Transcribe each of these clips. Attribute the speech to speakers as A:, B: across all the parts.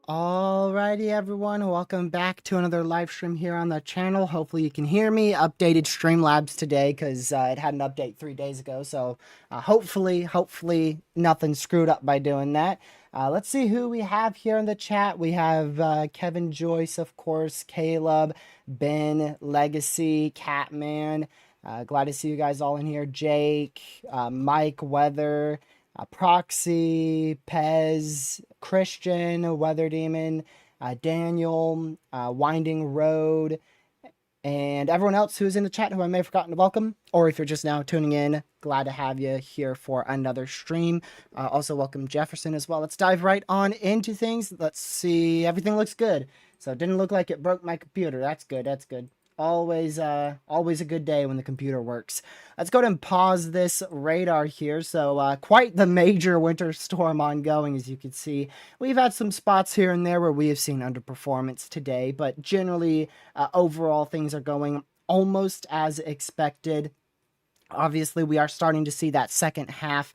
A: Alrighty everyone, welcome back to another live stream here on the channel. Hopefully you can hear me. Updated Streamlabs today because it had an update 3 days ago, so hopefully nothing screwed up by doing that. Let's see who we have here in the chat. We have Kevin Joyce, of course, Caleb, Ben, Legacy, Catman. Glad to see you guys all in here. Jake, Mike, Weather, Proxy, Pez, Christian, Weather Demon, Daniel, Winding Road, and everyone else who is in the chat who I may have forgotten to welcome, or if you're just now tuning in, glad to have you here for another stream. Also welcome Jefferson as well. Let's dive right on into things. Let's see. Everything looks good. So it didn't look like it broke my computer. That's good. That's good. Always a good day when the computer works. Let's go ahead and pause this radar here. So quite the major winter storm ongoing, as you can see. We've had some spots here and there where we have seen underperformance today, but generally overall things are going almost as expected. Obviously, we are starting to see that second half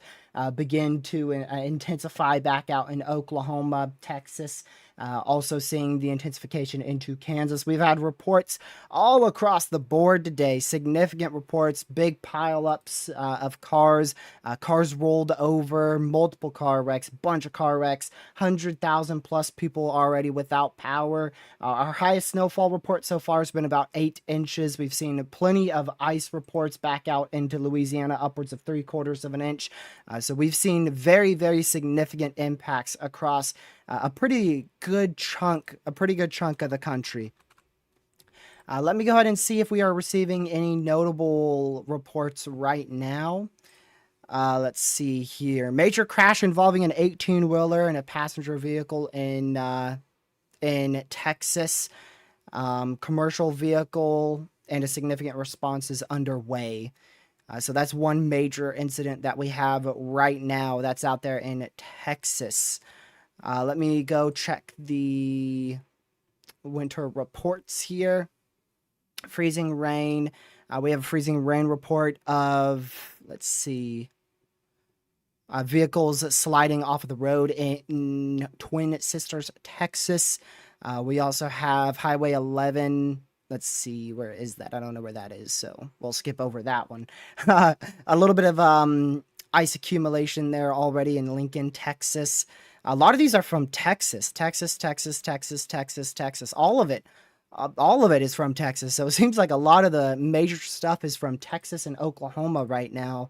A: begin to intensify back out in Oklahoma, Texas. Also seeing the intensification into Kansas. We've had reports all across the board today. Significant reports, big pileups of cars. Cars rolled over, multiple car wrecks, bunch of car wrecks, 100,000 plus people already without power. Our highest snowfall report so far has been about 8 inches. We've seen plenty of ice reports back out into Louisiana, upwards of 3/4 of an inch. So we've seen very, very significant impacts across a pretty good chunk of the country. Let me go ahead and see if we are receiving any notable reports right now. Let's see here. Major crash involving an 18-wheeler and a passenger vehicle in Texas. Commercial vehicle and a significant response is underway. So that's one major incident that we have right now that's out there in Texas. Let me go check the winter reports here. Freezing rain. We have a freezing rain report of, let's see, vehicles sliding off of the road in Twin Sisters, Texas. We also have Highway 11. Let's see, where is that? I don't know where that is, so we'll skip over that one. A little bit of ice accumulation there already in Lincoln, Texas. A lot of these are from Texas. All of it is from Texas. So it seems like a lot of the major stuff is from Texas and Oklahoma right now.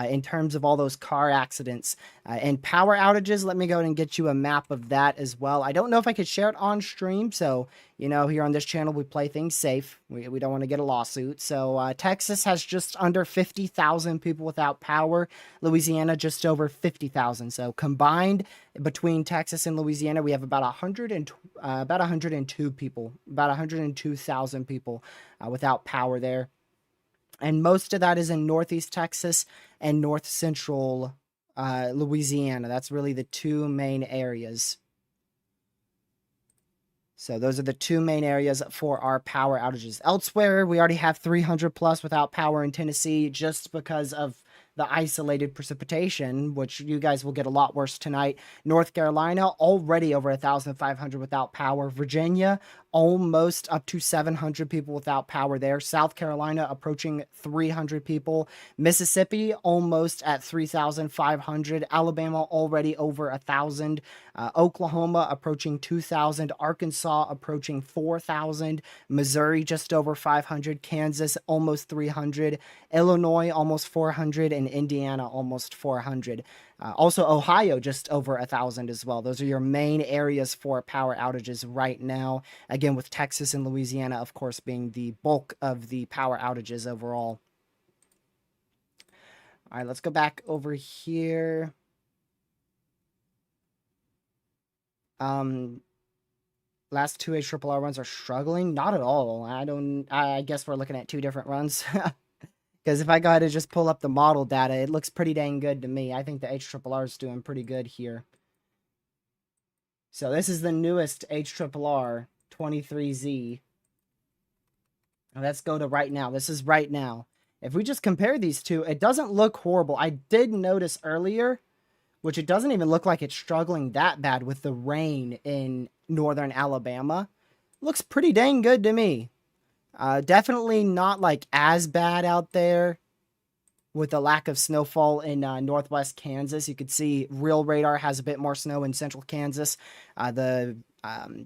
A: in terms of all those car accidents and power outages. Let me go ahead and get you a map of that as well. I don't know if I could share it on stream, so you know, here on this channel we play things safe. We don't want to get a lawsuit. So Texas has just under 50,000 people without power. Louisiana just over 50,000. So combined between Texas and Louisiana, we have about 102 people, about 102,000 people without power there. And most of that is in northeast Texas and north central Louisiana. That's really the two main areas. So those are the two main areas for our power outages. Elsewhere, we already have 300 plus without power in Tennessee just because of the isolated precipitation, which you guys will get a lot worse tonight. North Carolina, already over 1,500 without power. Virginia, almost up to 700 people without power there. South Carolina, approaching 300 people. Mississippi, almost at 3,500. Alabama, already over 1,000. Oklahoma, approaching 2,000. Arkansas, approaching 4,000. Missouri, just over 500. Kansas, almost 300. Illinois, almost 400. And Indiana, almost 400. Also, Ohio, just over 1,000 as well. Those are your main areas for power outages right now. Again, with Texas and Louisiana, of course, being the bulk of the power outages overall. All right, let's go back over here. Last two HRRR runs are struggling. Not at all. I guess we're looking at two different runs. Because if I go ahead and just pull up the model data, it looks pretty dang good to me. I think the HRRR is doing pretty good here. So this is the newest HRRR 23Z. Let's go to right now. This is right now. If we just compare these two, it doesn't look horrible. I did notice earlier, which it doesn't even look like it's struggling that bad with the rain in northern Alabama. Looks pretty dang good to me. Definitely not like as bad out there with the lack of snowfall in northwest Kansas. You could see real radar has a bit more snow in central Kansas. The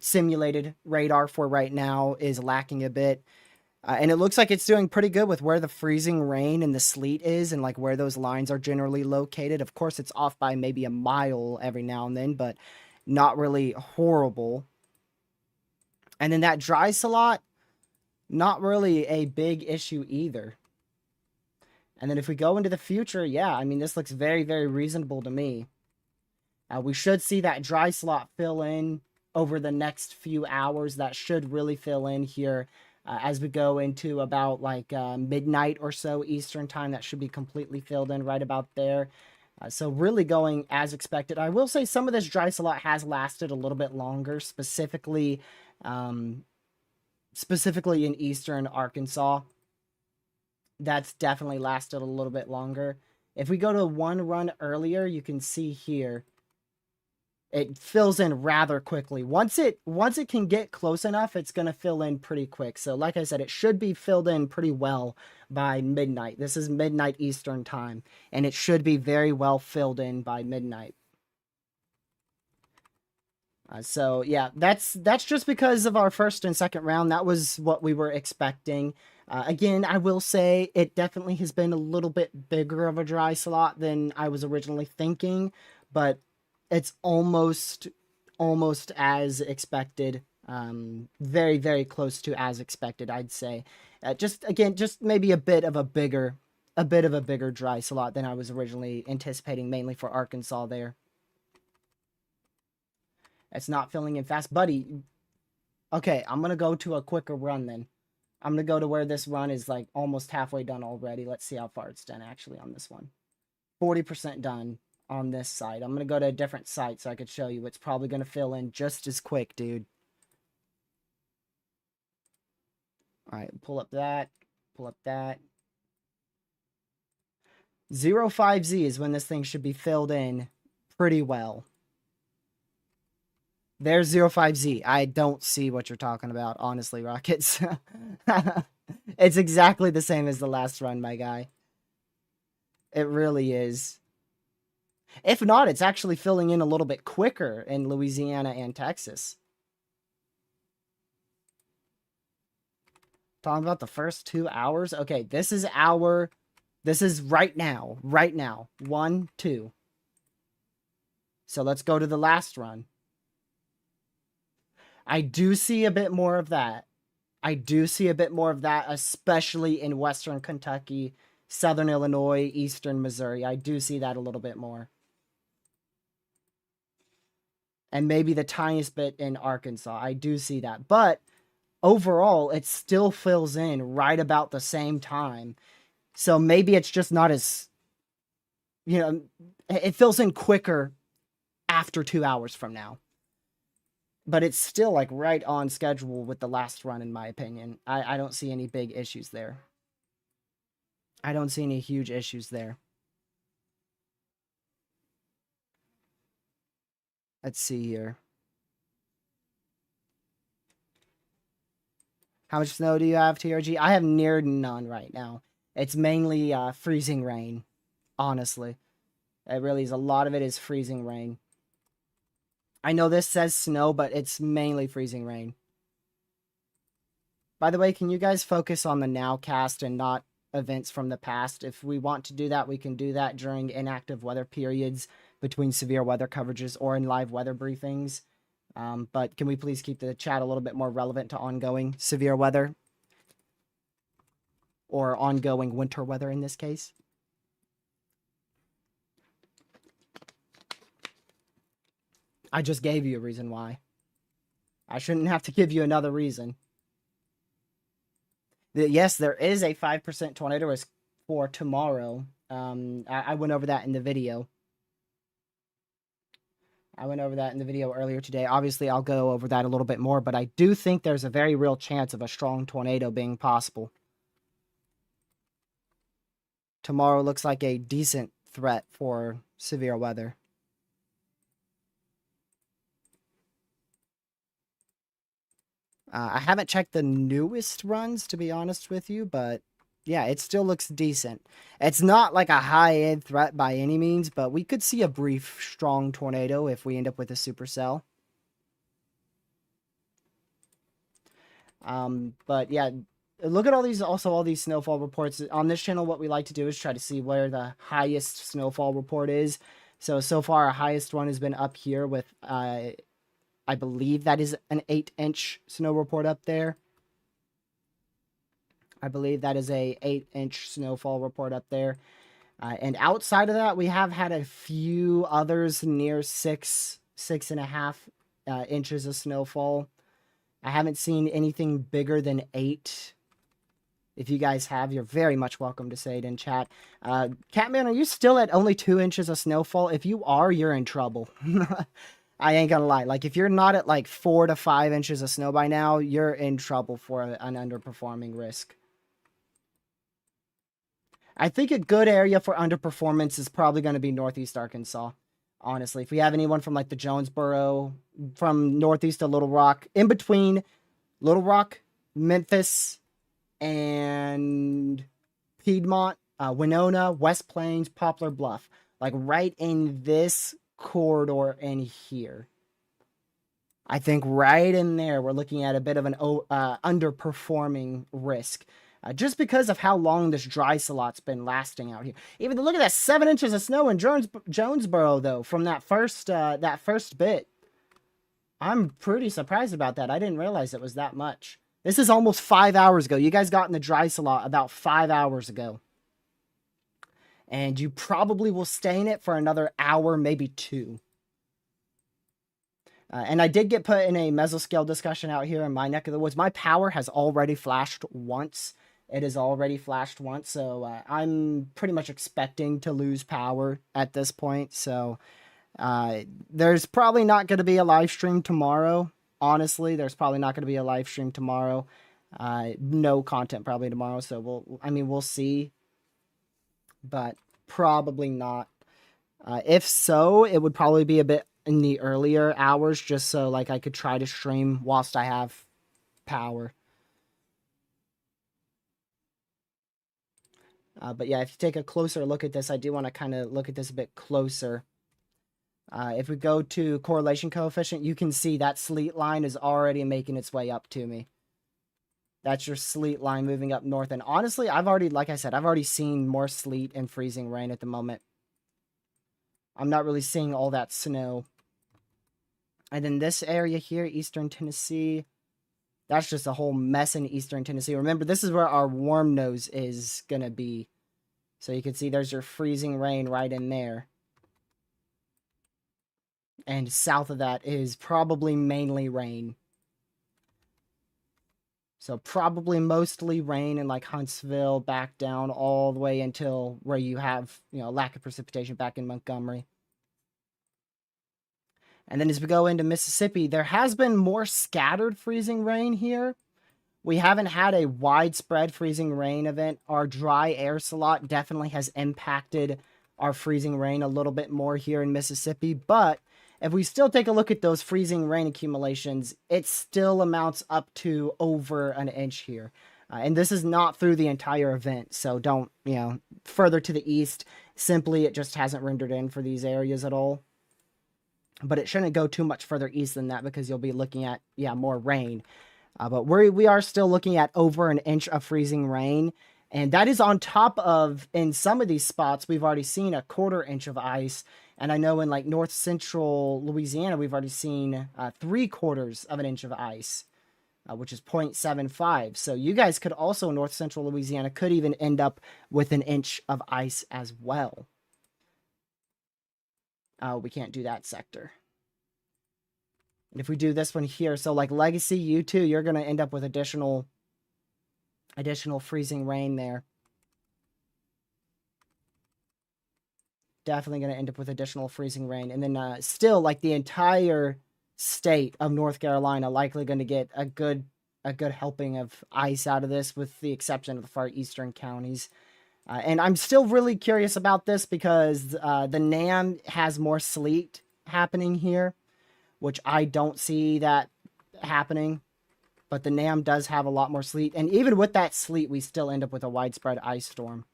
A: simulated radar for right now is lacking a bit. And it looks like it's doing pretty good with where the freezing rain and the sleet is and like where those lines are generally located. Of course, it's off by maybe a mile every now and then, but not really horrible. And then that dry slot, not really a big issue either. And then if we go into the future, yeah, I mean, this looks very, very reasonable to me. We should see that dry slot fill in over the next few hours. That should really fill in here as we go into about like midnight or so Eastern time. That should be completely filled in right about there. So really going as expected. I will say some of this dry slot has lasted a little bit longer, specifically in eastern Arkansas. That's definitely lasted a little bit longer. If we go to one run earlier, you can see here it fills in rather quickly. Once it can get close enough, it's going to fill in pretty quick. So like I said, it should be filled in pretty well by midnight. This is midnight Eastern time, and it should be very well filled in by midnight. So yeah, that's just because of our first and second round. That was what we were expecting. Again, I will say it definitely has been a little bit bigger of a dry slot than I was originally thinking, but it's almost as expected. Very, very close to as expected, I'd say. Just maybe a bit of a bigger dry slot than I was originally anticipating, mainly for Arkansas there. It's not filling in fast. Buddy, okay, I'm going to go to a quicker run then. I'm going to go to where this run is like almost halfway done already. Let's see how far it's done actually on this one. 40% done on this side. I'm going to go to a different site so I could show you. It's probably going to fill in just as quick, dude. All right, pull up that. Pull up that. 05Z is when this thing should be filled in pretty well. There's 05Z. I don't see what you're talking about, honestly, Rockets. It's exactly the same as the last run, my guy. It really is. If not, it's actually filling in a little bit quicker in Louisiana and Texas. Talking about the first 2 hours. Okay, this is our This is right now. Right now. 1, 2. So let's go to the last run. I do see a bit more of that. I do see a bit more of that, especially in Western Kentucky, Southern Illinois, Eastern Missouri. I do see that a little bit more. And maybe the tiniest bit in Arkansas. I do see that. But overall, it still fills in right about the same time. So maybe it's just not as, it fills in quicker after 2 hours from now. But it's still like right on schedule with the last run, in my opinion. I don't see any big issues there. I don't see any huge issues there. Let's see here. How much snow do you have, TRG? I have near none right now. It's mainly freezing rain, honestly. It really is. A lot of it is freezing rain. I know this says snow, but it's mainly freezing rain. By the way, can you guys focus on the nowcast and not events from the past? If we want to do that, we can do that during inactive weather periods between severe weather coverages or in live weather briefings. But can we please keep the chat a little bit more relevant to ongoing severe weather? Or ongoing winter weather in this case? I just gave you a reason why. I shouldn't have to give you another reason. Yes, there is a 5% tornado risk for tomorrow. I went over that in the video. Earlier today. Obviously, I'll go over that a little bit more, but I do think there's a very real chance of a strong tornado being possible. Tomorrow looks like a decent threat for severe weather. I haven't checked the newest runs, to be honest with you, but yeah, it still looks decent. It's not like a high-end threat by any means, but we could see a brief, strong tornado if we end up with a supercell. But yeah, look at all these snowfall reports. On this channel, what we like to do is try to see where the highest snowfall report is. So far, our highest one has been up here with, I believe that is an 8-inch snow report up there. I believe that is a 8-inch snowfall report up there. And outside of that, we have had a few others near 6.5 inches of snowfall. I haven't seen anything bigger than 8. If you guys have, you're very much welcome to say it in chat. Catman, are you still at only 2 inches of snowfall? If you are, you're in trouble. I ain't gonna lie. Like, if you're not at like 4 to 5 inches of snow by now, you're in trouble for an underperforming risk. I think a good area for underperformance is probably going to be Northeast Arkansas. Honestly, if we have anyone from like the Jonesboro, from Northeast to Little Rock, in between Little Rock, Memphis, and Piedmont, Winona, West Plains, Poplar Bluff, like right in this corridor in here. I think right in there, we're looking at a bit of an underperforming risk. Just because of how long this dry slot's been lasting out here. Even look at that 7 inches of snow in Jonesboro, though, from that first bit. I'm pretty surprised about that. I didn't realize it was that much. This is almost 5 hours ago. You guys got in the dry slot about 5 hours ago. And you probably will stay in it for another hour, maybe 2. And I did get put in a mesoscale discussion out here in my neck of the woods. My power has already flashed once. It has already flashed once, so I'm pretty much expecting to lose power at this point. So there's probably not going to be a live stream tomorrow. Honestly, there's probably not going to be a live stream tomorrow. No content probably tomorrow, so we'll see. But probably not. If so, it would probably be a bit in the earlier hours, just so like I could try to stream whilst I have power. But yeah, if you take a closer look at this, I do want to kind of look at this a bit closer. If we go to correlation coefficient, you can see that sleet line is already making its way up to me. That's your sleet line moving up north. And honestly, like I said, I've already seen more sleet and freezing rain at the moment. I'm not really seeing all that snow. And then this area here, eastern Tennessee, that's just a whole mess in eastern Tennessee. Remember, this is where our warm nose is going to be. So you can see there's your freezing rain right in there. And south of that is probably mainly rain. So probably mostly rain in like Huntsville, back down all the way until where you have, lack of precipitation back in Montgomery. And then as we go into Mississippi, there has been more scattered freezing rain here. We haven't had a widespread freezing rain event. Our dry air slot definitely has impacted our freezing rain a little bit more here in Mississippi. But if we still take a look at those freezing rain accumulations, it still amounts up to over an inch here. And this is not through the entire event. So don't, further to the east, simply it just hasn't rendered in for these areas at all. But it shouldn't go too much further east than that because you'll be looking at, more rain. But we are still looking at over an inch of freezing rain. And that is on top of, in some of these spots, we've already seen a 1/4 inch of ice. And I know in like north central Louisiana, we've already seen 3/4 of an inch of ice, which is 0.75. So you guys could also, north central Louisiana, could even end up with an inch of ice as well. We can't do that sector. And if we do this one here, so like Legacy, U2, you're going to end up with additional freezing rain there. Definitely going to end up with additional freezing rain. And then still, like the entire state of North Carolina likely going to get a good helping of ice out of this, with the exception of the far eastern counties. And I'm still really curious about this because the NAM has more sleet happening here, which I don't see that happening. But the NAM does have a lot more sleet. And even with that sleet, we still end up with a widespread ice storm.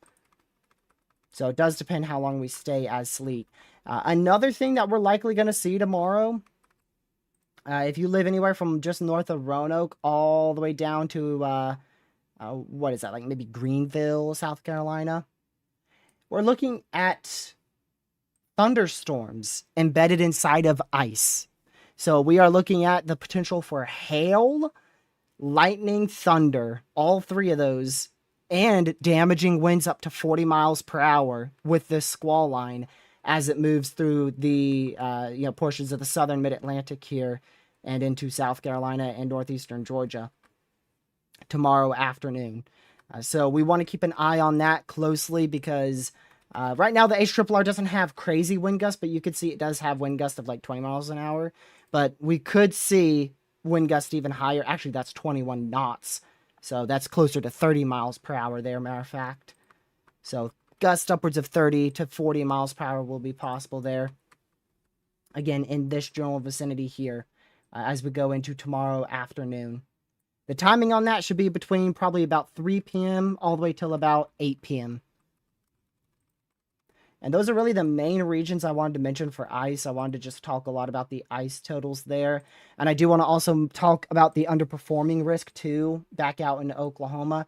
A: So it does depend how long we stay as sleet. Another thing that we're likely going to see tomorrow, if you live anywhere from just north of Roanoke all the way down to, what is that, like maybe Greenville, South Carolina, we're looking at thunderstorms embedded inside of ice. So we are looking at the potential for hail, lightning, thunder, all three of those, and damaging winds up to 40 miles per hour with this squall line as it moves through the portions of the southern mid-Atlantic here and into South Carolina and northeastern Georgia tomorrow afternoon. So we want to keep an eye on that closely because right now the HRRR doesn't have crazy wind gusts, but you could see it does have wind gusts of like 20 miles an hour. But we could see wind gust even higher. Actually, that's 21 knots. So that's closer to 30 miles per hour there, matter of fact. So gusts upwards of 30 to 40 miles per hour will be possible there. Again, in this general vicinity here as we go into tomorrow afternoon. The timing on that should be between probably about 3 p.m. all the way till about 8 p.m. And those are really the main regions I wanted to mention for ice. I wanted to just talk a lot about the ice totals there. And I do want to also talk about the underperforming risk too, back out in Oklahoma.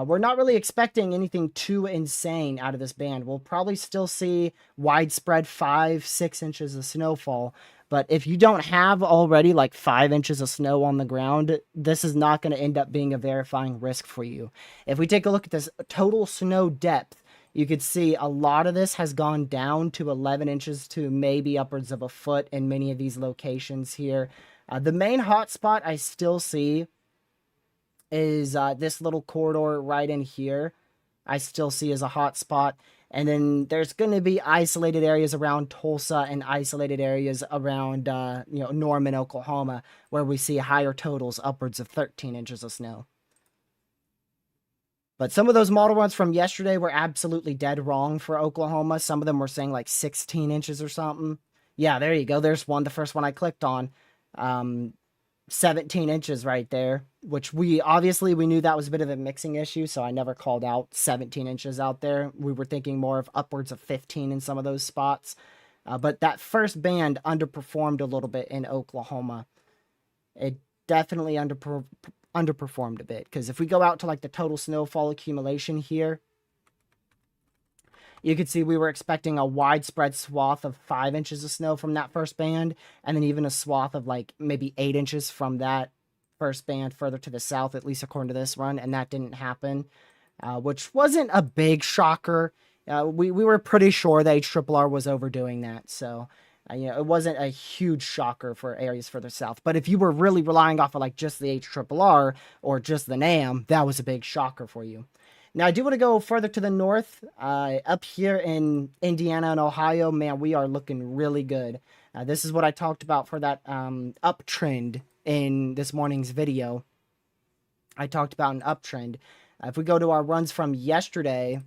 A: We're not really expecting anything too insane out of this band. We'll probably still see widespread 5-6 inches of snowfall. But if you don't have already like 5 inches of snow on the ground, this is not going to end up being a verifying risk for you. If we take a look at this total snow depth, you could see a lot of this has gone down to 11 inches to maybe upwards of a foot in many of these locations here. The main hotspot I still see is this little corridor right in here. I still see as a hotspot. And then there's going to be isolated areas around Tulsa and isolated areas around, Norman, Oklahoma, where we see higher totals, upwards of 13 inches of snow. But some of those model runs from yesterday were absolutely dead wrong for Oklahoma. Some of them were saying like 16 inches or something. Yeah, there you go. There's one, the first one I clicked on. 17 inches right there, which we knew that was a bit of a mixing issue, so I never called out 17 inches out there. We were thinking more of upwards of 15 in some of those spots. But that first band underperformed a little bit in Oklahoma. It definitely underperformed a bit. Because if we go out to like the total snowfall accumulation here, you can see we were expecting a widespread swath of 5 inches of snow from that first band, and then even a swath of like maybe 8 inches from that first band further to the south, at least according to this run, and that didn't happen, which wasn't a big shocker. We were pretty sure that HRRR was overdoing that, so it wasn't a huge shocker for areas further south. But if you were really relying off of like just the HRRR or just the NAM, that was a big shocker for you. Now, I do want to go further to the north. Up here in Indiana and Ohio, man, we are looking really good. This is what I talked about for that uptrend in this morning's video. I talked about an uptrend. If we go to our runs from yesterday,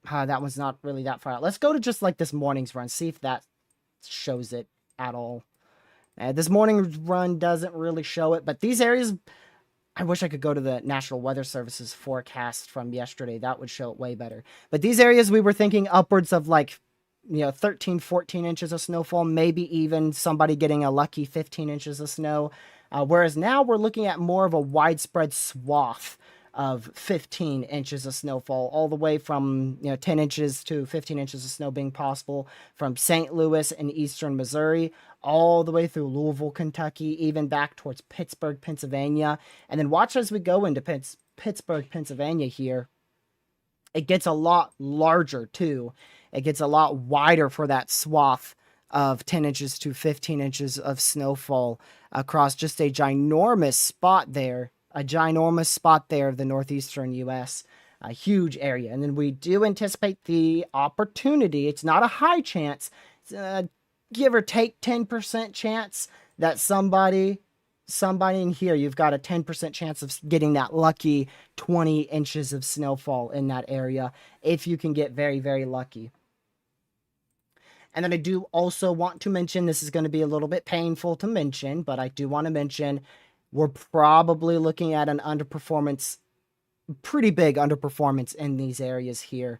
A: that one's not really that far out. Let's go to just like this morning's run, see if that shows it at all. This morning's run doesn't really show it, but these areas... I wish I could go to the National Weather Service's forecast from yesterday. That would show it way better. But these areas, we were thinking upwards of like, 13, 14 inches of snowfall, maybe even somebody getting a lucky 15 inches of snow. Whereas now we're looking at more of a widespread swath of 15 inches of snowfall, all the way from 10 inches to 15 inches of snow being possible from St. Louis and eastern Missouri, all the way through Louisville, Kentucky, even back towards Pittsburgh, Pennsylvania. And then watch as we go into Pittsburgh, Pennsylvania here. It gets a lot larger too. It gets a lot wider for that swath of 10 inches to 15 inches of snowfall across just a ginormous spot there. A ginormous spot there of the northeastern U.S., a huge area. And then we do anticipate the opportunity. It's not a high chance. It's give or take 10% chance that somebody in here, you've got a 10% chance of getting that lucky 20 inches of snowfall in that area if you can get very, very lucky. And then I do also want to mention, this is going to be a little bit painful to mention, but I do want to mention we're probably looking at an underperformance, pretty big underperformance in these areas here.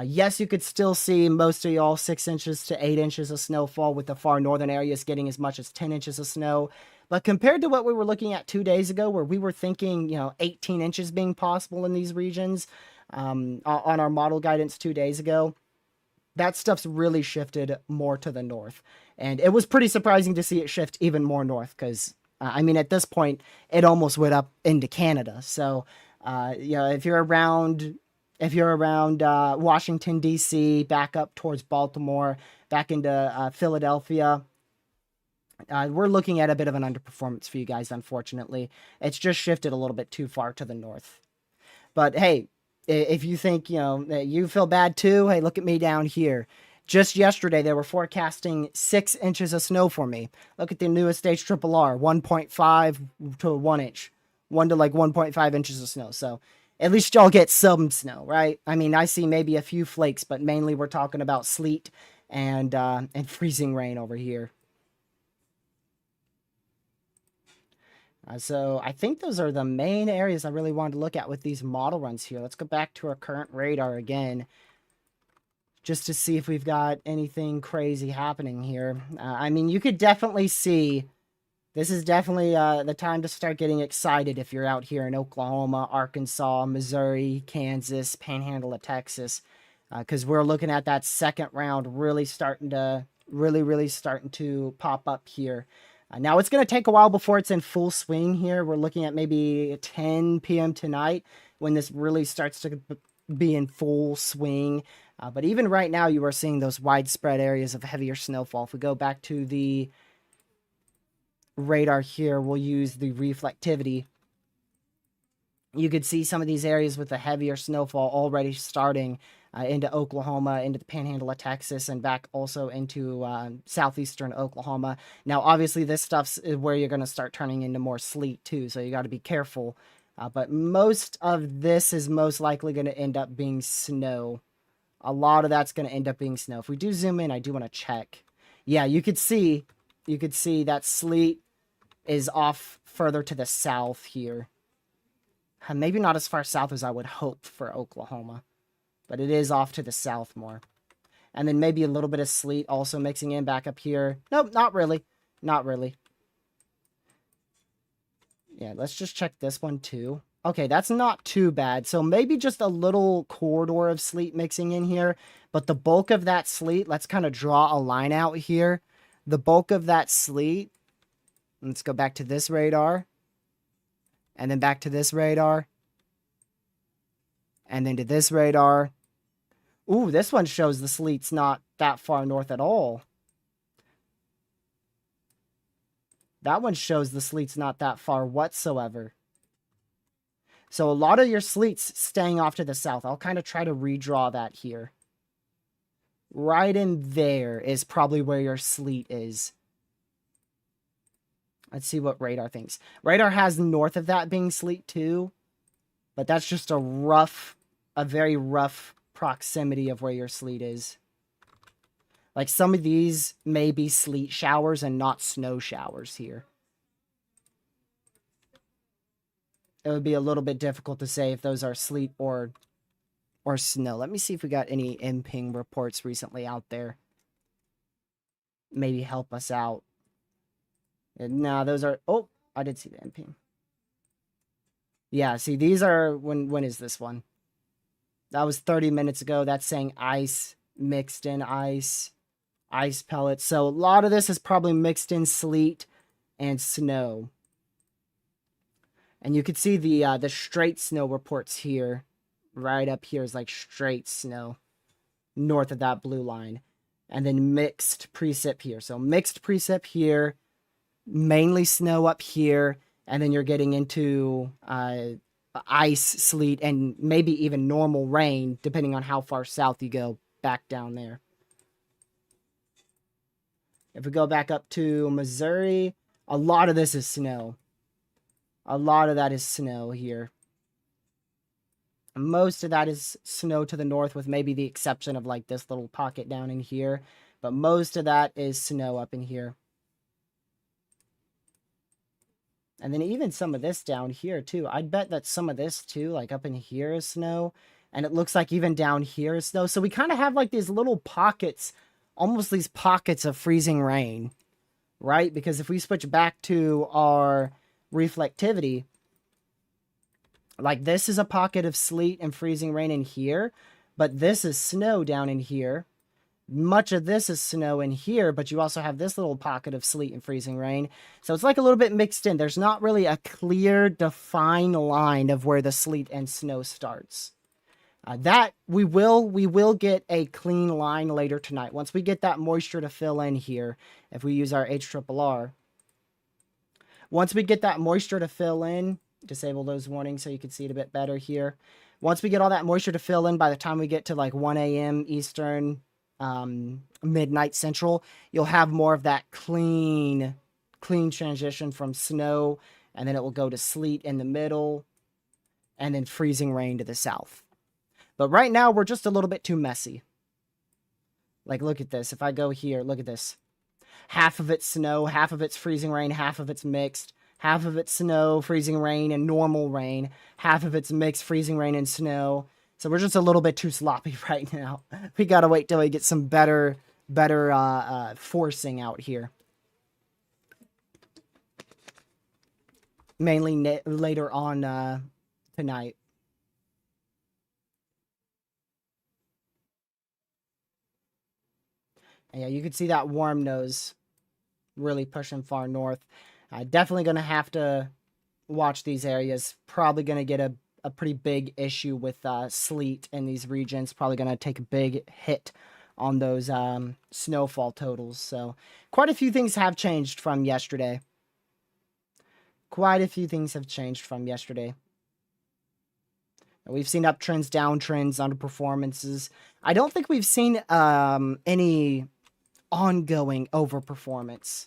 A: Yes, you could still see most of y'all 6 inches to 8 inches of snowfall, with the far northern areas getting as much as 10 inches of snow. But compared to what we were looking at 2 days ago, where we were thinking, 18 inches being possible in these regions on our model guidance 2 days ago, that stuff's really shifted more to the north. And it was pretty surprising to see it shift even more north, because at this point, it almost went up into Canada. So, if you're around Washington, D.C., back up towards Baltimore, back into Philadelphia, we're looking at a bit of an underperformance for you guys, unfortunately. It's just shifted a little bit too far to the north. But, hey, if you think, that you feel bad too, hey, look at me down here. Just yesterday, they were forecasting 6 inches of snow for me. Look at the newest HRRR, 1.5 to 1 inch. 1 to like 1.5 inches of snow. So at least y'all get some snow, right? I see maybe a few flakes, but mainly we're talking about sleet and freezing rain over here. So I think those are the main areas I really wanted to look at with these model runs here. Let's go back to our current radar again, just to see if we've got anything crazy happening here. You could definitely see, this is definitely the time to start getting excited if you're out here in Oklahoma, Arkansas, Missouri, Kansas, Panhandle of Texas, because we're looking at that second round really starting to pop up here. Now, it's going to take a while before it's in full swing here. We're looking at maybe 10 p.m. tonight when this really starts to be in full swing. But even right now, you are seeing those widespread areas of heavier snowfall. If we go back to the radar here, we'll use the reflectivity. You could see some of these areas with the heavier snowfall already starting into Oklahoma, into the Panhandle of Texas, and back also into southeastern Oklahoma. Now, obviously, this stuff's where you're going to start turning into more sleet, too, so you got to be careful. But most of this is most likely going to end up being snow. A lot of that's going to end up being snow. If we do zoom in, I do want to check. Yeah, you could see that sleet is off further to the south here. Maybe not as far south as I would hope for Oklahoma, but it is off to the south more. And then maybe a little bit of sleet also mixing in back up here. Nope, not really. Not really. Yeah, let's just check this one too. Okay, that's not too bad. So maybe just a little corridor of sleet mixing in here. But the bulk of that sleet, let's kind of draw a line out here. The bulk of that sleet, let's go back to this radar. And then back to this radar. And then to this radar. Ooh, this one shows the sleet's not that far north at all. That one shows the sleet's not that far whatsoever. So a lot of your sleet's staying off to the south. I'll kind of try to redraw that here. Right in there is probably where your sleet is. Let's see what radar thinks. Radar has north of that being sleet too. But that's just a very rough proximity of where your sleet is. Like some of these may be sleet showers and not snow showers here. It would be a little bit difficult to say if those are sleet or snow. Let me see if we got any M-ping reports recently out there. Maybe help us out. No, those are... Oh, I did see the M-ping. Yeah, see, these are... When is this one? That was 30 minutes ago. That's saying ice, mixed in ice pellets. So a lot of this is probably mixed in sleet and snow. And you can see the straight snow reports here. Right up here is like straight snow north of that blue line. And then mixed precip here. So mixed precip here, mainly snow up here, and then you're getting into ice, sleet, and maybe even normal rain, depending on how far south you go back down there. If we go back up to Missouri, a lot of this is snow. A lot of that is snow here. Most of that is snow to the north, with maybe the exception of like this little pocket down in here. But most of that is snow up in here. And then even some of this down here too. I'd bet that some of this too, like up in here, is snow. And it looks like even down here is snow. So we kind of have like these little pockets, almost these pockets of freezing rain, right? Because if we switch back to our reflectivity, like this is a pocket of sleet and freezing rain in here, but this is snow down in here. Much of this is snow in here, but you also have this little pocket of sleet and freezing rain. So it's like a little bit mixed in. There's not really a clear, defined line of where the sleet and snow starts. That we will get a clean line later tonight. Once we get that moisture to fill in here, if we use our HRRR. Once we get that moisture to fill in, disable those warnings so you can see it a bit better here. Once we get all that moisture to fill in, by the time we get to like 1 a.m. Eastern, midnight Central, you'll have more of that clean transition from snow, and then it will go to sleet in the middle, and then freezing rain to the south. But right now, we're just a little bit too messy. Like, look at this. If I go here, look at this. Half of it's snow, half of it's freezing rain, half of it's mixed. Half of it's snow, freezing rain, and normal rain. Half of it's mixed, freezing rain, and snow. So we're just a little bit too sloppy right now. We gotta wait till we get some better forcing out here. Mainly later on tonight. And yeah, you can see that warm nose really pushing far north. Definitely going to have to watch these areas. Probably going to get a pretty big issue with sleet in these regions. Probably going to take a big hit on those snowfall totals. So quite a few things have changed from yesterday. Quite a few things have changed from yesterday. We've seen uptrends, downtrends, underperformances. I don't think we've seen any ongoing overperformance.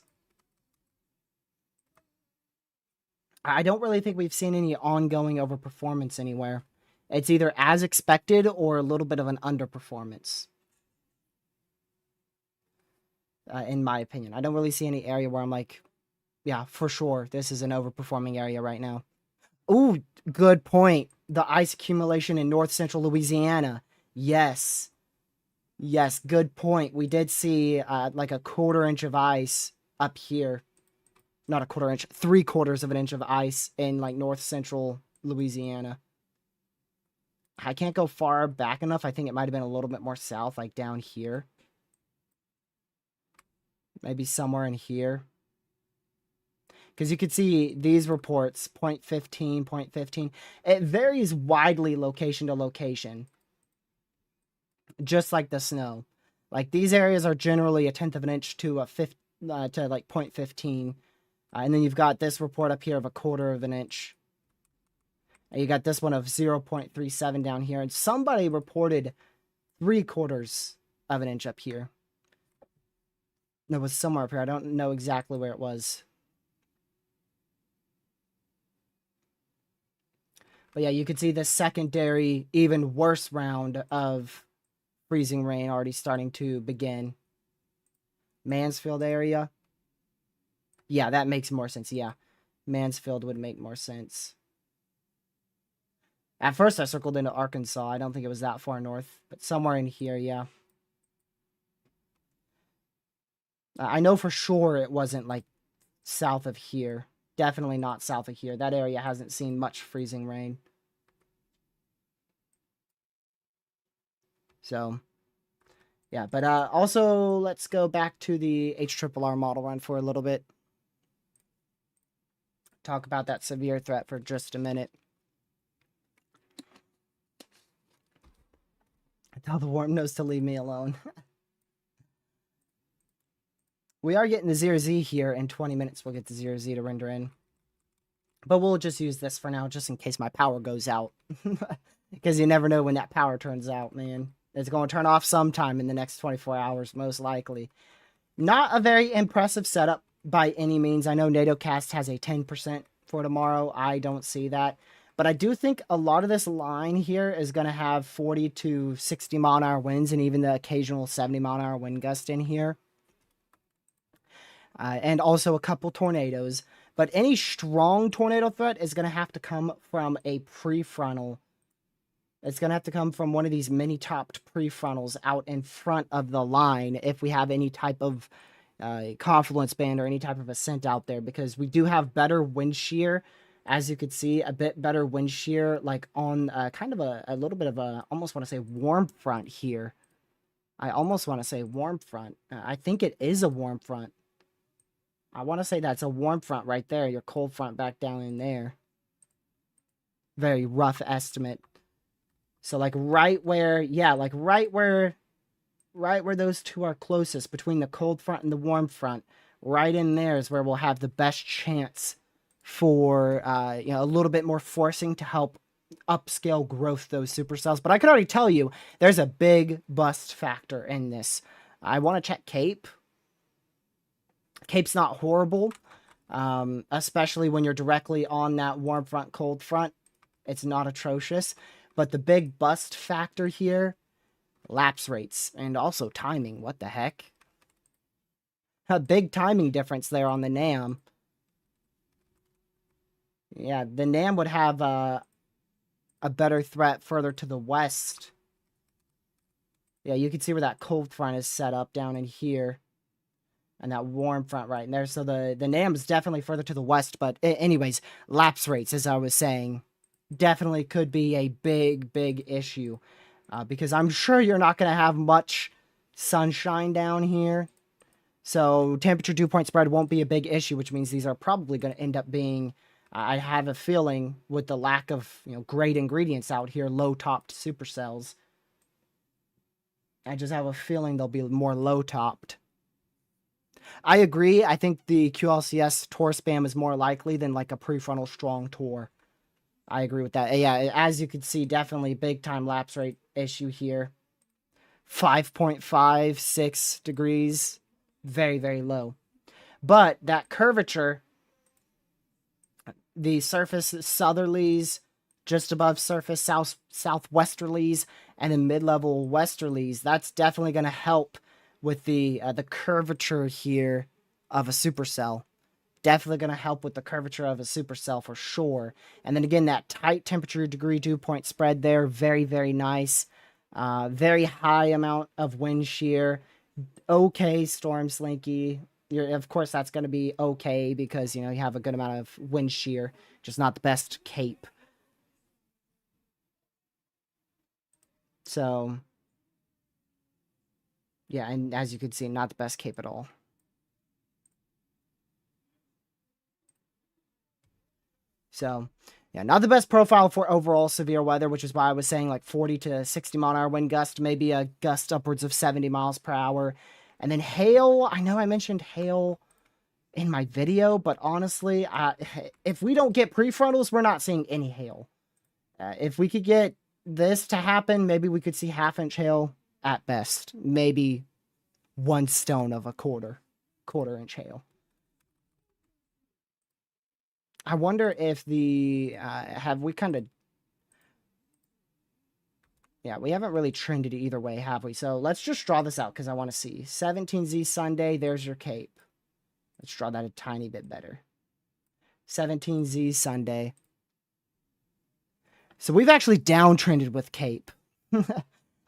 A: I don't really think we've seen any ongoing overperformance anywhere. It's either as expected or a little bit of an underperformance. In my opinion. I don't really see any area where I'm like, yeah, for sure, this is an overperforming area right now. Ooh, good point. The ice accumulation in north central Louisiana. Yes. Yes, good point. We did see like a 1/4 inch of ice up here. not a quarter inch, 3/4 of an inch of ice in like north central Louisiana. I can't go far back enough. I think it might have been a little bit more south, like down here. Maybe somewhere in here. Because you could see these reports, 0.15, 0.15. It varies widely location to location. Just like the snow. Like these areas are generally 1/10 of an inch to to like 0.15. And then you've got this report up here of 1/4 of an inch. And you got this one of 0.37 down here. And somebody reported 3/4 of an inch up here. That was somewhere up here. I don't know exactly where it was. But yeah, you could see the secondary, even worse round of freezing rain already starting to begin. Mansfield area. Yeah, that makes more sense. Yeah, Mansfield would make more sense. At first, I circled into Arkansas. I don't think it was that far north, but somewhere in here, yeah. I know for sure it wasn't, like, south of here. Definitely not south of here. That area hasn't seen much freezing rain. So, yeah. But also, let's go back to the HRRR model run for a little bit. Talk about that severe threat for just a minute. Tell the warm nose to leave me alone. We are getting the 0Z here. In 20 minutes, we'll get the 0Z to render in. But we'll just use this for now, just in case my power goes out. Because you never know when that power turns out, man. It's going to turn off sometime in the next 24 hours, most likely. Not a very impressive setup by any means. I know NATOcast has a 10% for tomorrow. I don't see that. But I do think a lot of this line here is going to have 40 to 60 mile an hour winds and even the occasional 70 mile an hour wind gust in here. And also a couple tornadoes. But any strong tornado threat is going to have to come from a prefrontal. It's going to have to come from one of these mini-topped prefrontals out in front of the line if we have any type of confluence band or any type of ascent out there. Because we do have better wind shear. As you could see, a bit better wind shear, like on kind of a little bit of a, almost want to say warm front here. I almost want to say warm front. I think it is a warm front. I want to say that's a warm front right there. Your cold front back down in there. Very rough estimate. So like right where, yeah, like right where those two are closest between the cold front and the warm front. Right in there is where we'll have the best chance for you know, a little bit more forcing to help upscale growth those supercells. But I can already tell you there's a big bust factor in this. I want to check Cape. Cape's not horrible, especially when you're directly on that warm front, cold front. It's not atrocious. But the big bust factor here, lapse rates and also timing. What the heck? A big timing difference there on the NAM. Yeah, the NAM would have a better threat further to the west. Yeah, you can see where that cold front is set up down in here. And that warm front right in there. So the NAM is definitely further to the west. But anyways, lapse rates, as I was saying, definitely could be a big, big issue. Because I'm sure you're not going to have much sunshine down here. So temperature dew point spread won't be a big issue, which means these are probably going to end up being, I have a feeling, with the lack of, you know, great ingredients out here, low-topped supercells. I just have a feeling they'll be more low-topped. I agree. I think the QLCS Tor spam is more likely than like a prefrontal strong Tor. I agree with that. Yeah, as you can see, definitely big time lapse rate issue here. 5.56 degrees. Very, very low. But that curvature, the surface southerlies, just above surface southwesterlies, and then mid-level westerlies, that's definitely going to help with the curvature here of a supercell. Definitely going to help with the curvature of a supercell for sure. And then again, that tight temperature degree dew point spread there, very, very nice. Very high amount of wind shear. Okay, storm slinky. of course, that's going to be okay because, you know, you have a good amount of wind shear, just not the best cape. So, yeah, and as you can see, not the best cape at all. So, yeah, not the best profile for overall severe weather, which is why I was saying like 40 to 60 mile an hour wind gust, maybe a gust upwards of 70 miles per hour. And then hail, I know I mentioned hail in my video, but honestly, if we don't get prefrontals, we're not seeing any hail. If we could get this to happen, maybe we could see half-inch hail at best. Maybe 1 stone of a quarter-inch hail. I wonder if have we kind of... Yeah, we haven't really trended either way, have we? So let's just draw this out because I want to see. 17Z Sunday, there's your cape. Let's draw that a tiny bit better. 17Z Sunday. So we've actually downtrended with cape.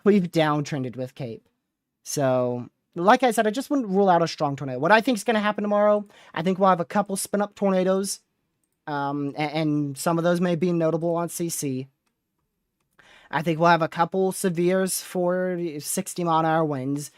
A: We've downtrended with cape. So, like I said, I just wouldn't rule out a strong tornado. What I think is going to happen tomorrow, I think we'll have a couple spin-up tornadoes. And some of those may be notable on CC. I think we'll have a couple severes for 60 mile an hour winds.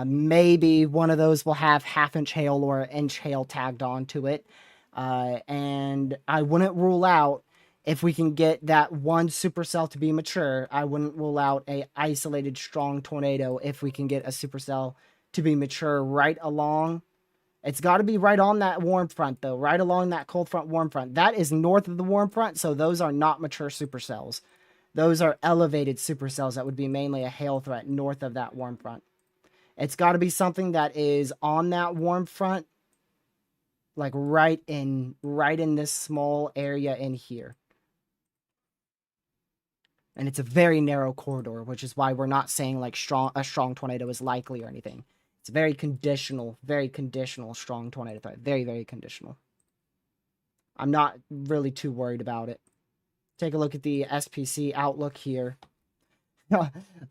A: Maybe one of those will have half-inch hail or inch hail tagged onto it. And I wouldn't rule out, if we can get that one supercell to be mature, I wouldn't rule out a isolated strong tornado if we can get a supercell to be mature right along. It's got to be right on that warm front, though, right along that cold front, warm front. That is north of the warm front, so those are not mature supercells. Those are elevated supercells that would be mainly a hail threat north of that warm front. It's got to be something that is on that warm front, like right in this small area in here. And it's a very narrow corridor, which is why we're not saying like a strong tornado is likely or anything. It's very conditional strong tornado threat. Very, very conditional. I'm not really too worried about it. Take a look at the SPC outlook here.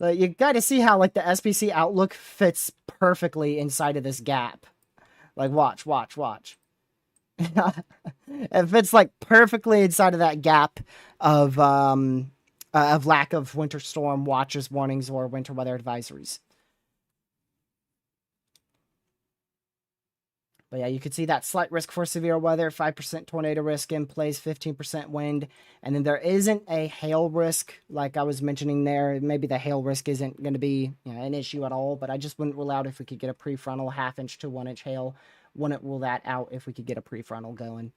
A: You got to see how like the SPC outlook fits perfectly inside of this gap. Like watch. It fits like perfectly inside of that gap of lack of winter storm watches, warnings, or winter weather advisories. But yeah, you can see that slight risk for severe weather, 5% tornado risk in place, 15% wind. And then there isn't a hail risk, like I was mentioning there. Maybe the hail risk isn't going to be an issue at all, but I just wouldn't rule out if we could get a prefrontal half-inch to 1-inch hail. Wouldn't rule that out if we could get a prefrontal going.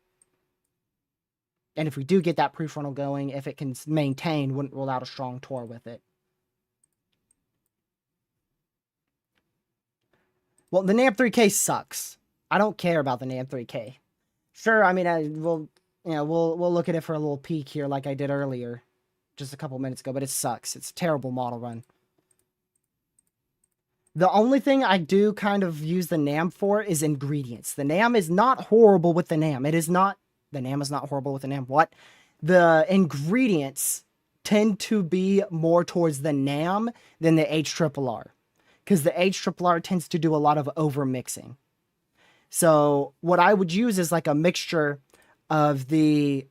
A: And if we do get that prefrontal going, if it can maintain, wouldn't rule out a strong tor with it. Well, the NAM 3K sucks. I don't care about the NAM 3K. Sure, I mean, we'll look at it for a little peek here like I did earlier, just a couple minutes ago, but it sucks. It's a terrible model run. The only thing I do kind of use the NAM for is ingredients. The NAM is not horrible with the NAM. The NAM is not horrible with the NAM. What? The ingredients tend to be more towards the NAM than the HRRR. Because the HRRR tends to do a lot of over-mixing. So what I would use is like a mixture of the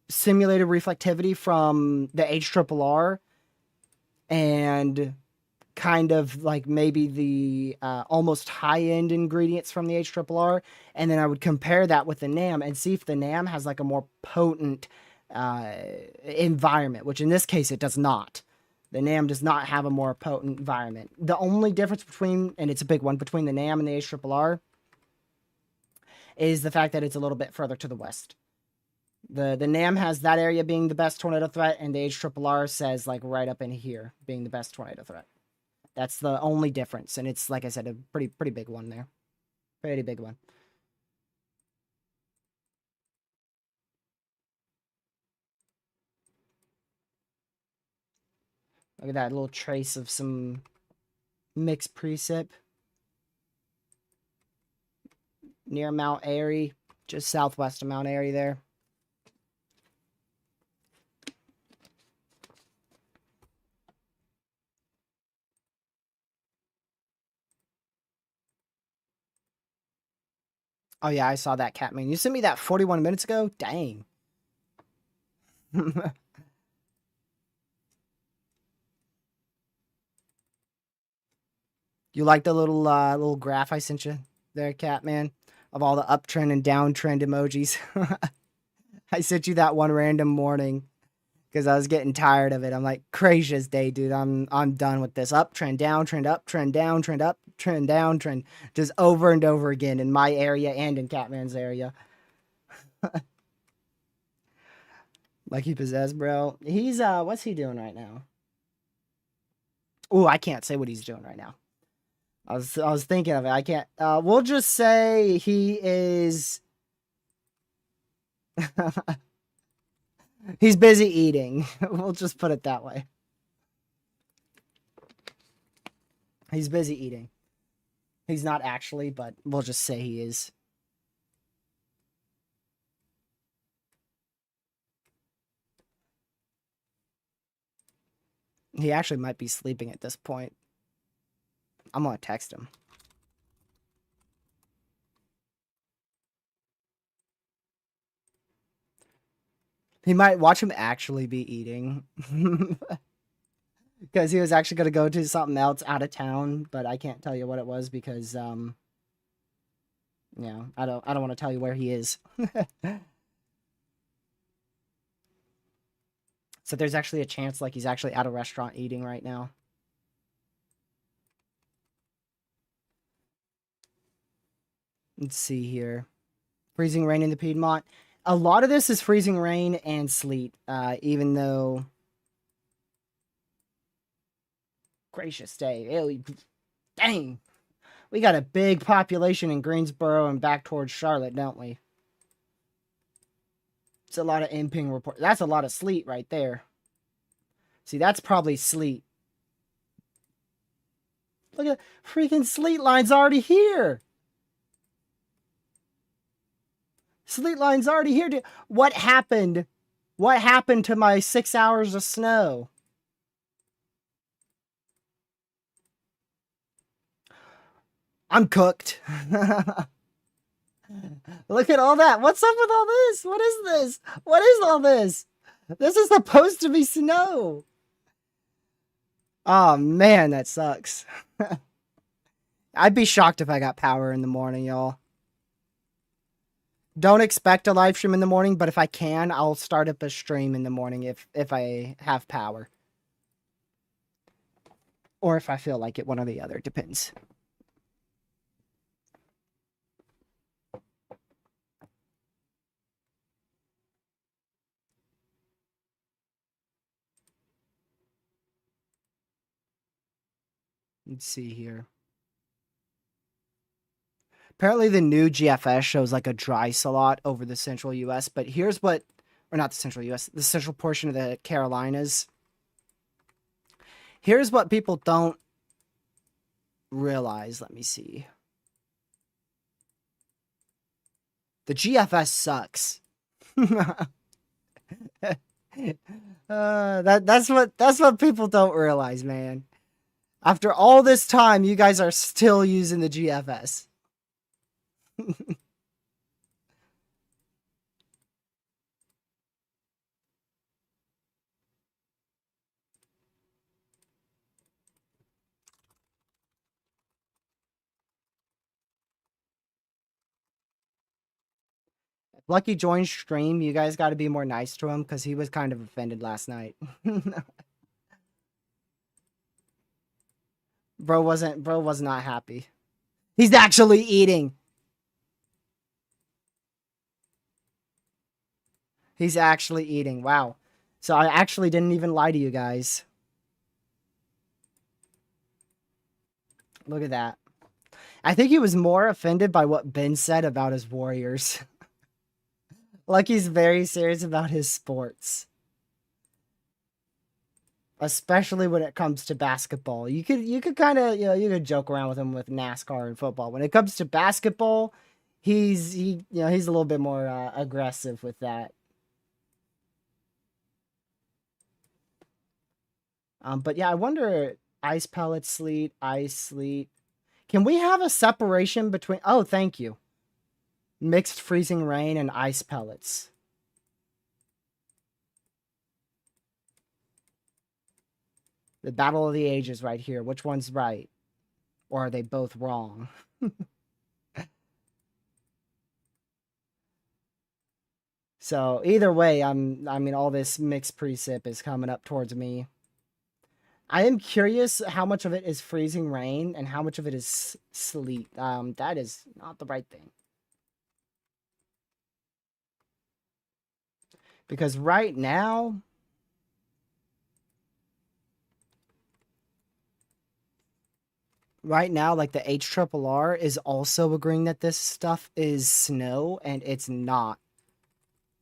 A: simulated reflectivity from the HRRR and kind of like maybe the almost high-end ingredients from the HRRR, and then I would compare that with the NAM and see if the NAM has like a more potent environment, which in this case it does not. The NAM does not have a more potent environment. The only difference between, and it's a big one, between the NAM and the HRRR is the fact that it's a little bit further to the west. The NAM has that area being the best tornado threat, and the HRRR says like right up in here being the best tornado threat. That's the only difference, and it's, like I said, a pretty big one there. Pretty big one. Look at that little trace of some mixed precip near Mount Airy, just southwest of Mount Airy there. Oh yeah, I saw that, Catman. You sent me that 41 minutes ago? Dang. You like the little graph I sent you there, Catman? Of all the uptrend and downtrend emojis. I sent you that one random morning because I was getting tired of it. I'm like, gracious day, dude. I'm done with this uptrend, downtrend, uptrend, downtrend, uptrend, downtrend, just over and over again in my area and in Catman's area. Lucky possessed, bro. He's what's he doing right now? Oh, I can't say what he's doing right now. I was thinking of it. I can't. We'll just say he is. He's busy eating. We'll just put it that way. He's busy eating. He's not actually, but we'll just say he is. He actually might be sleeping at this point. I'm gonna text him. He might watch him actually be eating. Because he was actually gonna go to something else out of town, but I can't tell you what it was because yeah, I don't want to tell you where he is. So there's actually a chance like he's actually at a restaurant eating right now. Let's see here. Freezing rain in the Piedmont. A lot of this is freezing rain and sleet, even though... Gracious day. Dang. We got a big population in Greensboro and back towards Charlotte, don't we? It's a lot of imping report. That's a lot of sleet right there. See, that's probably sleet. Look at freaking sleet line's already here. Sleet line's already here. What happened? What happened to my 6 hours of snow? I'm cooked. Look at all that. What's up with all this? What is this? What is all this? This is supposed to be snow. Oh, man, that sucks. I'd be shocked if I got power in the morning, y'all. Don't expect a live stream in the morning, but if I can, I'll start up a stream in the morning if I have power. Or if I feel like it, one or the other. Depends. Let's see here. Apparently the new GFS shows like a dry slot over the central US, but here's what, or not the central US, the central portion of the Carolinas. Here's what people don't realize. Let me see. The GFS sucks. That's what people don't realize, man. After all this time, you guys are still using the GFS. Lucky joined stream. You guys got to be more nice to him because he was kind of offended last night. Bro was not happy. He's actually eating. He's actually eating. Wow. So I actually didn't even lie to you guys. Look at that. I think he was more offended by what Ben said about his Warriors. Lucky's very serious about his sports. Especially when it comes to basketball. You could kind of, you could joke around with him with NASCAR and football. When it comes to basketball, he's a little bit more aggressive with that. But yeah, I wonder, ice pellets, sleet, ice, sleet. Can we have a separation between... Oh, thank you. Mixed freezing rain and ice pellets. The Battle of the Ages right here. Which one's right? Or are they both wrong? So either way, I mean, all this mixed precip is coming up towards me. I am curious how much of it is freezing rain and how much of it is sleet. That is not the right thing. Because right now, like the HRRR is also agreeing that this stuff is snow, and it's not.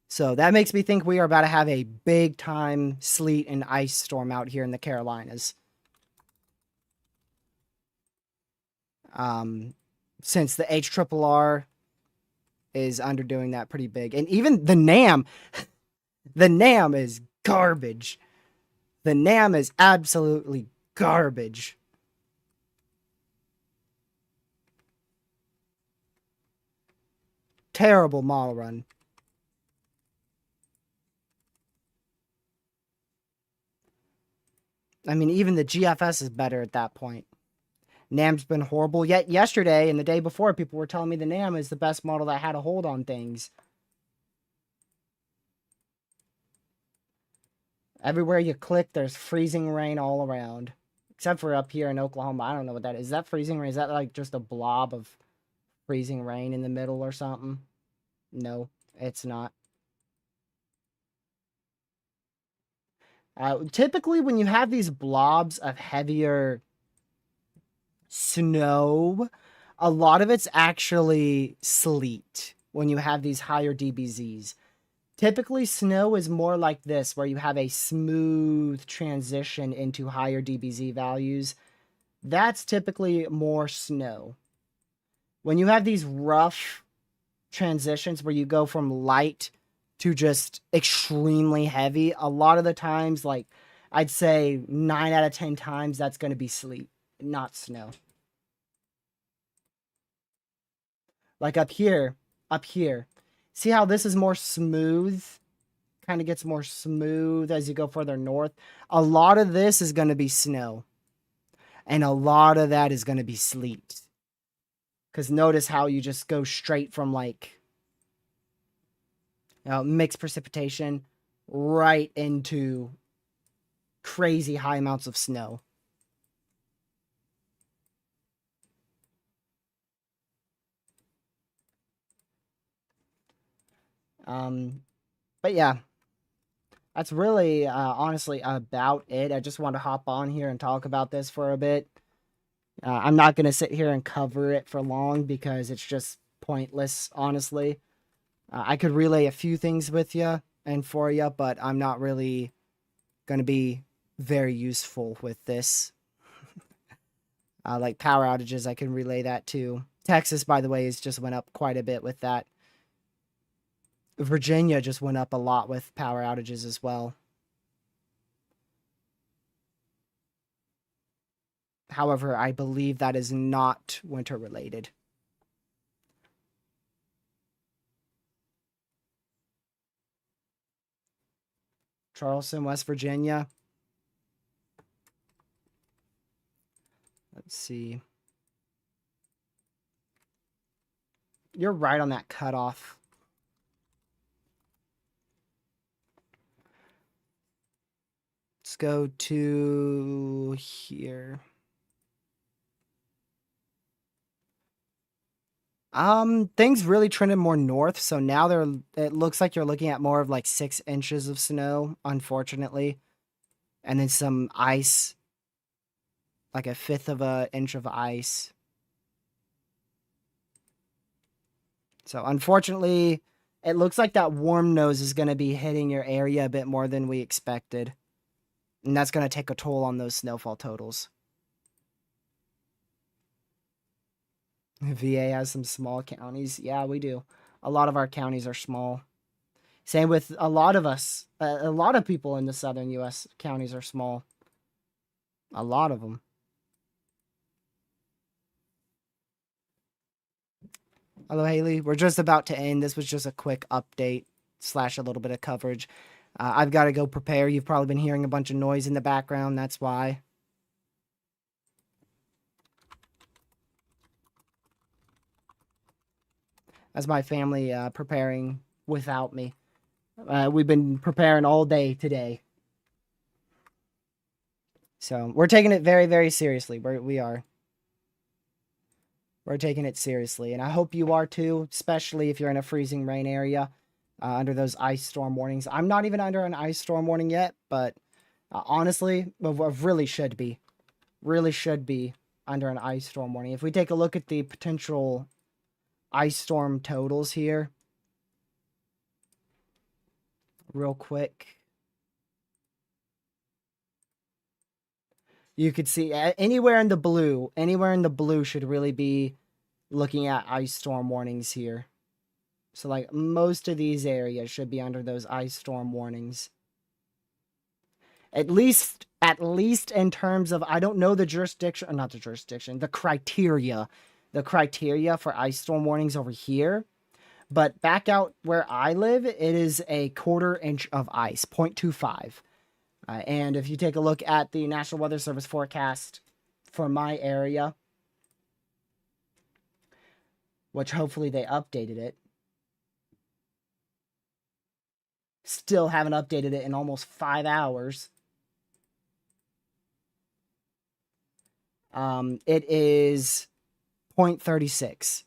A: So that makes me think we are about to have a big time sleet and ice storm out here in the Carolinas. Since the HRRR is underdoing that pretty big. And even the NAM, the NAM is garbage. The NAM is absolutely garbage. Terrible model run. I mean, even the GFS is better at that point. NAM's been horrible. Yet yesterday and the day before, people were telling me the NAM is the best model that had a hold on things. Everywhere you click, there's freezing rain all around. Except for up here in Oklahoma. I don't know what that is. Is that freezing rain? Is that like just a blob of freezing rain in the middle or something? No, it's not. Typically, when you have these blobs of heavier snow, a lot of it's actually sleet when you have these higher DBZs. Typically, snow is more like this, where you have a smooth transition into higher DBZ values. That's typically more snow. When you have these rough transitions where you go from light to just extremely heavy, a lot of the times, like I'd say 9 out of 10 times, that's going to be sleet, not snow. Like up here. See how this is more smooth? Kind of gets more smooth as you go further north. A lot of this is going to be snow. And a lot of that is going to be sleet. Because notice how you just go straight from like mixed precipitation right into crazy high amounts of snow. But yeah, that's really honestly about it. I just want to hop on here and talk about this for a bit. I'm not going to sit here and cover it for long because it's just pointless, honestly. I could relay a few things with you and for you, but I'm not really going to be very useful with this. Like power outages, I can relay that too. Texas, by the way, has just went up quite a bit with that. Virginia just went up a lot with power outages as well. However, I believe that is not winter related. Charleston, West Virginia. Let's see. You're right on that cutoff. Let's go to here. Things really trended more north, so now it looks like you're looking at more of like 6 inches of snow, unfortunately. And then some ice, like 1/5 of an inch of ice. So unfortunately, it looks like that warm nose is going to be hitting your area a bit more than we expected. And that's going to take a toll on those snowfall totals. VA has some small counties. Yeah, we do. A lot of our counties are small. Same with a lot of us. A lot of people in the southern U.S. counties are small. A lot of them. Hello, Haley. We're just about to end. This was just a quick update slash a little bit of coverage. I've got to go prepare. You've probably been hearing a bunch of noise in the background. That's why. That's my family preparing without me. We've been preparing all day today. So we're taking it very, very seriously. We are. We're taking it seriously. And I hope you are too, especially if you're in a freezing rain area under those ice storm warnings. I'm not even under an ice storm warning yet, but honestly, really should be. Really should be under an ice storm warning. If we take a look at the potential ice storm totals here, real quick, you could see anywhere in the blue should really be looking at ice storm warnings here. So like most of these areas should be under those ice storm warnings. At least in terms of, I don't know the jurisdiction, or not the jurisdiction, the criteria for ice storm warnings over here. But back out where I live, it is a 1/4 inch of ice, 0.25. And if you take a look at the National Weather Service forecast for my area, which hopefully they updated it, still haven't updated it in almost 5 hours. It is 0.36.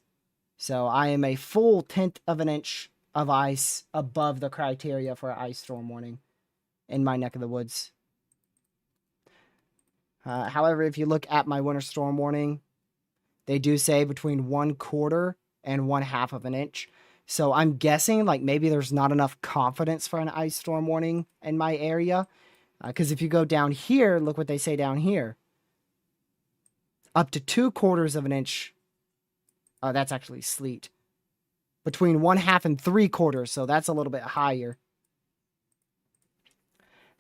A: So I am a full 1/10 of an inch of ice above the criteria for ice storm warning in my neck of the woods. However, if you look at my winter storm warning, they do say between 1/4 and 1/2 of an inch. So I'm guessing like maybe there's not enough confidence for an ice storm warning in my area. Because if you go down here, look what they say down here. Up to 2/4 of an inch. That's actually sleet. Between 1/2 and 3/4, so that's a little bit higher.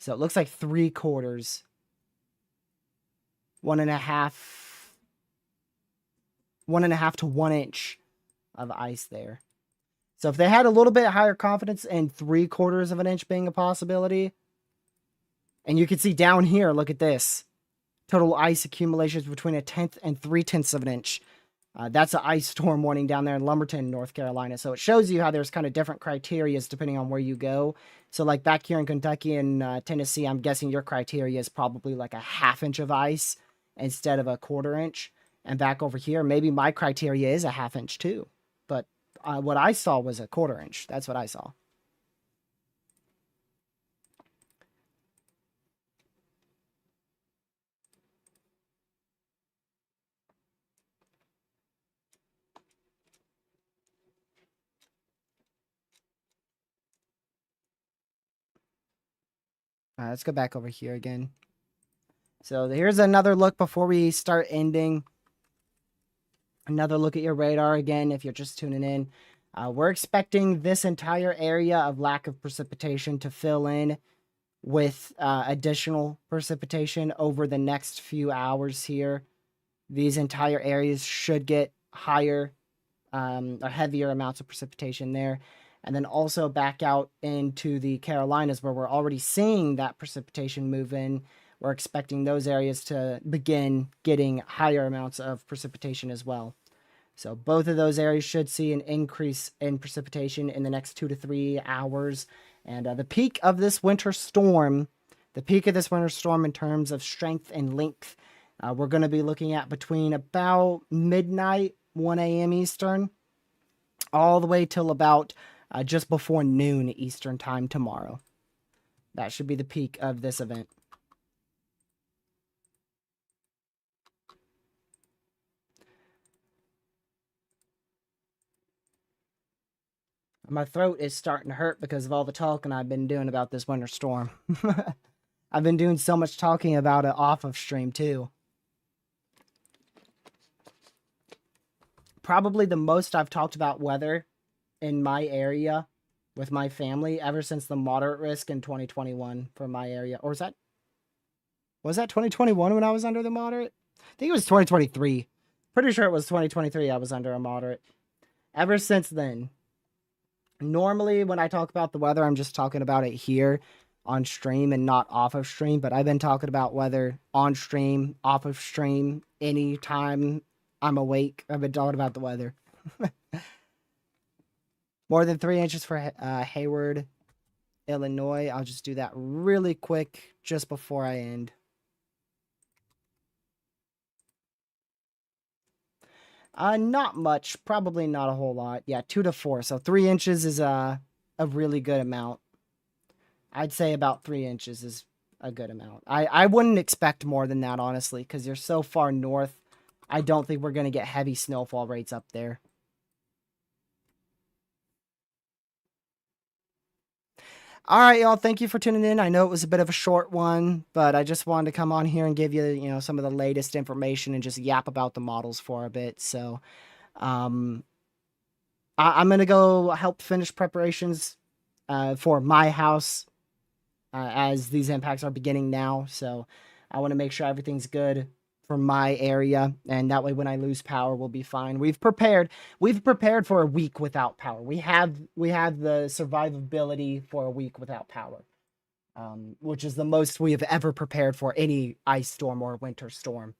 A: So it looks like 3/4. 1.5 to 1 inch of ice there. So if they had a little bit higher confidence in 3/4 of an inch being a possibility, and you can see down here, look at this. Total ice accumulations between 1/10 and 3/10 of an inch. That's an ice storm warning down there in Lumberton, North Carolina. So it shows you how there's kind of different criterias depending on where you go. So like back here in Kentucky and Tennessee, I'm guessing your criteria is probably like a 1/2 inch of ice instead of a 1/4 inch. And back over here, maybe my criteria is a 1/2 inch too. But what I saw was a 1/4 inch. That's what I saw. Let's go back over here again. So here's another look before we start ending. Another look at your radar again if you're just tuning in. We're expecting this entire area of lack of precipitation to fill in with additional precipitation over the next few hours here. These entire areas should get higher or heavier amounts of precipitation there. And then also back out into the Carolinas where we're already seeing that precipitation move in. We're expecting those areas to begin getting higher amounts of precipitation as well. So both of those areas should see an increase in precipitation in the next 2 to 3 hours. And the peak of this winter storm in terms of strength and length, we're going to be looking at between about midnight, 1 a.m. Eastern, all the way till about just before noon Eastern time tomorrow. That should be the peak of this event. My throat is starting to hurt because of all the talking I've been doing about this winter storm. I've been doing so much talking about it off of stream too. Probably the most I've talked about weather in my area with my family ever since the moderate risk in 2021 for my area. Or was that 2021 when I was under the moderate? I think it was 2023. Pretty sure it was 2023 I was under a moderate. Ever since then, normally when I talk about the weather, I'm just talking about it here on stream and not off of stream. But I've been talking about weather on stream, off of stream, anytime I'm awake. I've been talking about the weather. More than 3 inches for Hayward, Illinois. I'll just do that really quick just before I end. Not much. Probably not a whole lot. Yeah, 2 to 4. So 3 inches is a really good amount. I'd say about 3 inches is a good amount. I wouldn't expect more than that, honestly, because you're so far north. I don't think we're going to get heavy snowfall rates up there. All right, y'all. Thank you for tuning in. I know it was a bit of a short one, but I just wanted to come on here and give you, some of the latest information and just yap about the models for a bit. So, I'm gonna go help finish preparations for my house as these impacts are beginning now. So, I want to make sure everything's good for my area, and that way when I lose power, we'll be fine. We've prepared for a week without power. We have the survivability for a week without power, which is the most we have ever prepared for any ice storm or winter storm.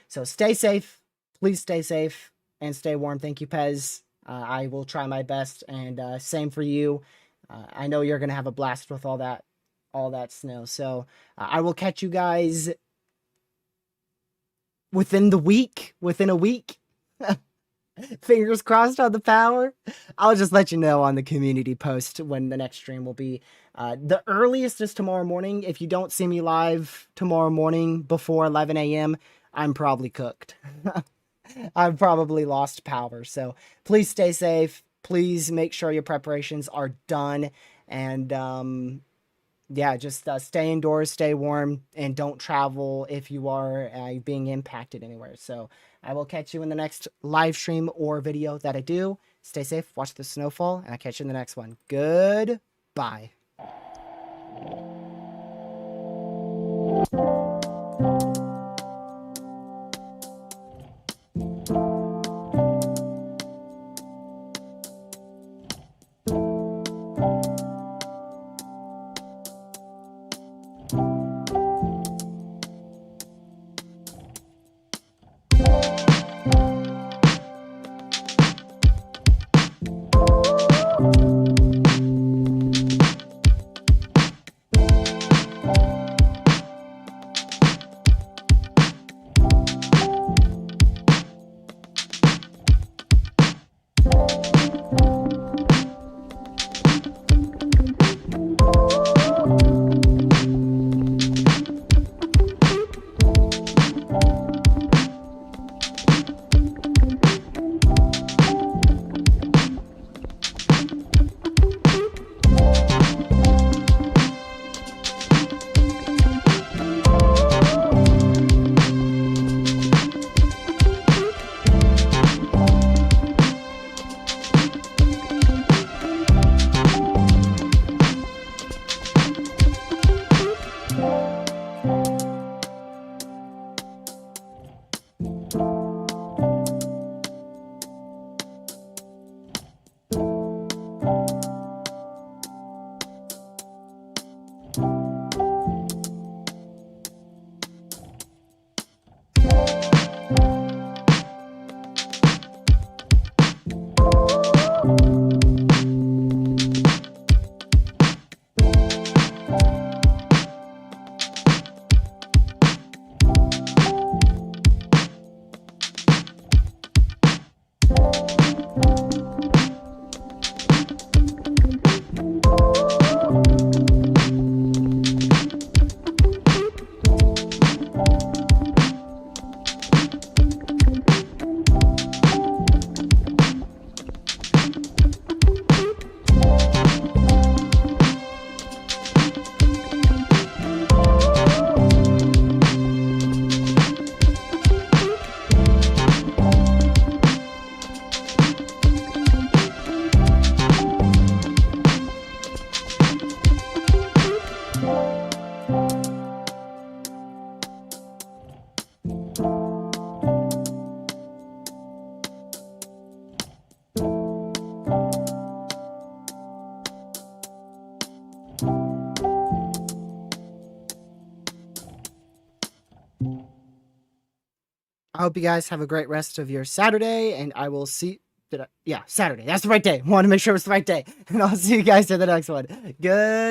A: So stay safe, please stay safe and stay warm. Thank you, Pez. I will try my best, and same for you. I know you're gonna have a blast with all that snow. So I will catch you guys within a week. Fingers crossed on the power. I'll just let you know on the community post when the next stream will be. The earliest is tomorrow morning. If you don't see me live tomorrow morning before 11 a.m., I'm probably cooked. I've probably lost power. So please stay safe. Please make sure your preparations are done. And yeah, just stay indoors, stay warm, and don't travel if you are being impacted anywhere. So I will catch you in the next live stream or video that I do. Stay safe, watch the snowfall, and I'll catch you in the next one. Goodbye. I hope you guys have a great rest of your Saturday, and I will see. Yeah, Saturday. That's the right day. Want to make sure it's the right day. And I'll see you guys in the next one. Good.